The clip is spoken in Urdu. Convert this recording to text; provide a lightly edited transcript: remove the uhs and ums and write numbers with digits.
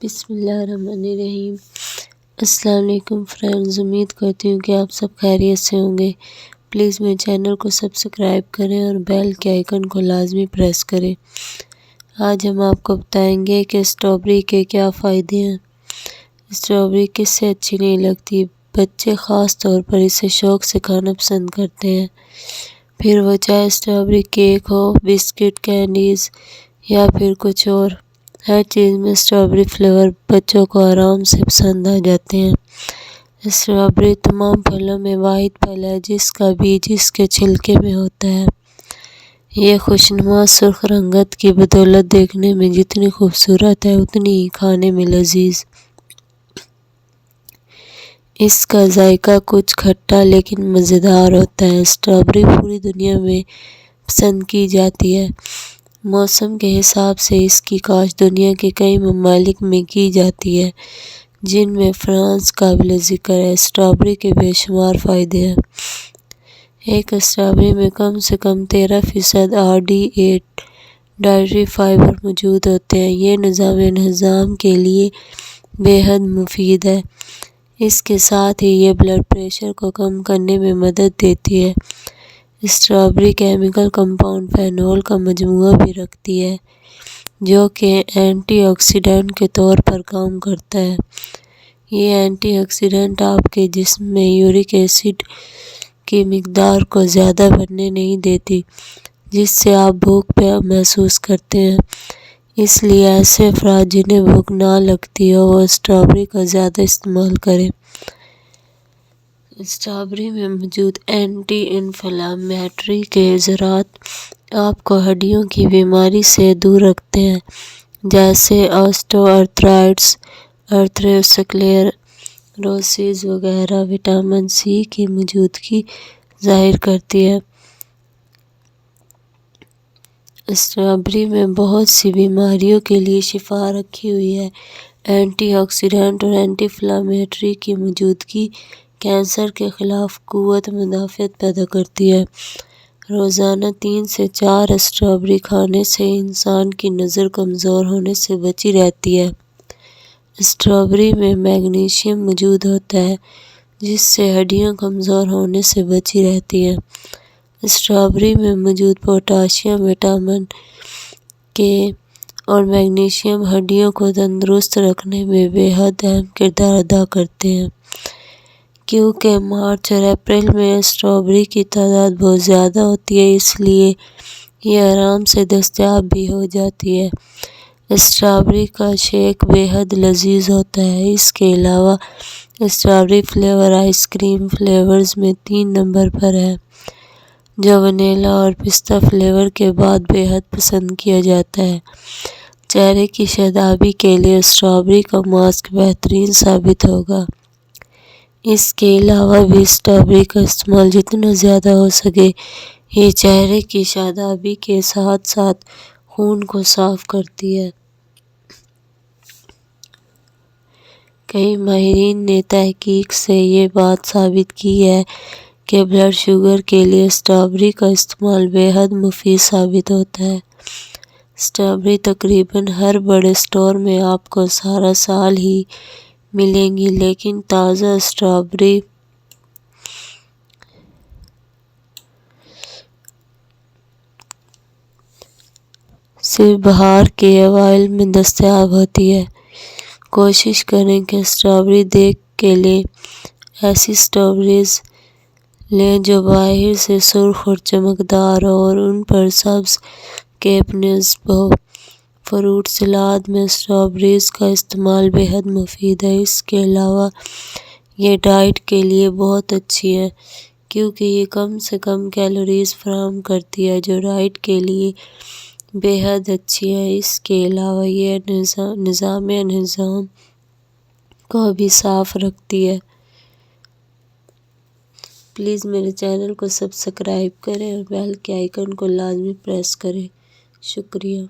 بسم اللہ الرحمن الرحیم۔ السلام علیکم فرینڈز، امید کرتی ہوں کہ آپ سب خیریت سے ہوں گے۔ پلیز میرے چینل کو سبسکرائب کریں اور بیل کے آئیکن کو لازمی پریس کریں۔ آج ہم آپ کو بتائیں گے کہ اسٹرابیری کے کیا فائدے ہیں۔ اسٹرابیری کس سے اچھی نہیں لگتی؟ بچے خاص طور پر اسے شوق سے کھانا پسند کرتے ہیں، پھر وہ چاہے اسٹرابیری کیک ہو، بسکٹ، کینڈیز یا پھر کچھ اور، ہر چیز میں اسٹرابیری فلیور بچوں کو آرام سے پسند آ جاتے ہیں۔ اسٹرابیری تمام پھلوں میں واحد پھل ہے جس کا بیج اس کے چھلکے میں ہوتا ہے۔ یہ خوشنما سرخ رنگت کی بدولت دیکھنے میں جتنی خوبصورت ہے اتنی ہی کھانے میں لذیذ۔ اس کا ذائقہ کچھ کھٹا لیکن مزیدار ہوتا ہے۔ اسٹرابیری پوری دنیا میں پسند کی جاتی ہے۔ موسم کے حساب سے اس کی کاشت دنیا کے کئی ممالک میں کی جاتی ہے، جن میں فرانس قابل ذکر ہے۔ اسٹرابیری کے بے شمار فائدے ہیں۔ ایک اسٹرابیری میں کم سے کم 13% RDA ڈائٹری فائبر موجود ہوتے ہیں۔ یہ نظام ہضم کے لیے بے حد مفید ہے۔ اس کے ساتھ ہی یہ بلڈ پریشر کو کم کرنے میں مدد دیتی ہے۔ اسٹرابیری کیمیکل کمپاؤنڈ فینول کا مجموعہ بھی رکھتی ہے، جو کہ اینٹی آکسیڈنٹ کے طور پر کام کرتا ہے۔ یہ اینٹی آکسیڈنٹ آپ کے جسم میں یورک ایسڈ کی مقدار کو زیادہ بڑھنے نہیں دیتی، جس سے آپ بھوک محسوس کرتے ہیں۔ اس لیے ایسے افراد جنہیں بھوک نہ لگتی ہو وہ اسٹرابیری کا زیادہ استعمال کریں۔ اسٹرابیری میں موجود اینٹی انفلیمیٹری کے اثرات آپ کو ہڈیوں کی بیماری سے دور رکھتے ہیں، جیسے آسٹو آرتھرائٹس، آرتھروسکلیروسس وغیرہ۔ وٹامن سی کی موجودگی ظاہر کرتی ہے۔ اسٹرابیری میں بہت سی بیماریوں کے لیے شفا رکھی ہوئی ہے۔ اینٹی آکسیڈنٹ اور اینٹی انفلیمیٹری کی موجودگی کینسر کے خلاف قوت مدافعت پیدا کرتی ہے۔ روزانہ 3 سے 4 اسٹرابیری کھانے سے انسان کی نظر کمزور ہونے سے بچی رہتی ہے۔ اسٹرابیری میں میگنیشیم موجود ہوتا ہے، جس سے ہڈیاں کمزور ہونے سے بچی رہتی ہیں۔ اسٹرابیری میں موجود پوٹاشیم، وٹامن کے اور میگنیشیم ہڈیوں کو تندرست رکھنے میں بے حد اہم کردار ادا کرتے ہیں۔ کیونکہ مارچ اور اپریل میں اسٹرابیری کی تعداد بہت زیادہ ہوتی ہے، اس لیے یہ آرام سے دستیاب بھی ہو جاتی ہے۔ اسٹرابیری کا شیک بے حد لذیذ ہوتا ہے۔ اس کے علاوہ strawberry flavour ice cream flavours میں 3 نمبر پر ہے، جو ونیلا اور پستہ فلیور کے بعد بے حد پسند کیا جاتا ہے۔ چہرے کی شادابی کے لیے اسٹرابیری کا ماسک بہترین ثابت ہوگا۔ اس کے علاوہ بھی اسٹرابیری کا استعمال جتنا زیادہ ہو سکے، یہ چہرے کی شادابی کے ساتھ ساتھ خون کو صاف کرتی ہے۔ کئی ماہرین نے تحقیق سے یہ بات ثابت کی ہے کہ بلڈ شوگر کے لیے اسٹرابیری کا استعمال بے حد مفید ثابت ہوتا ہے۔ اسٹرابیری تقریباً ہر بڑے اسٹور میں آپ کو سارا سال ہی ملیں گی، لیکن تازہ اسٹرابیری صرف بہار کے اوائل میں دستیاب ہوتی ہے۔ کوشش کریں کہ اسٹرابیری دیکھ کے لیں۔ ایسی اسٹرابیریز لیں جو باہر سے سرخ اور چمکدار ہو اور ان پر سبز کیپ نصب ہو۔ فروٹ سلاد میں اسٹرابیریز کا استعمال بے حد مفید ہے۔ اس کے علاوہ یہ ڈائٹ کے لیے بہت اچھی ہے، کیونکہ یہ کم سے کم کیلوریز فراہم کرتی ہے، جو ڈائٹ کے لیے بے حد اچھی ہے۔ اس کے علاوہ یہ نظام ہضم کو بھی صاف رکھتی ہے۔ پلیز میرے چینل کو سبسکرائب کریں اور بیل کے آئیکن کو لازمی پریس کریں۔ شکریہ۔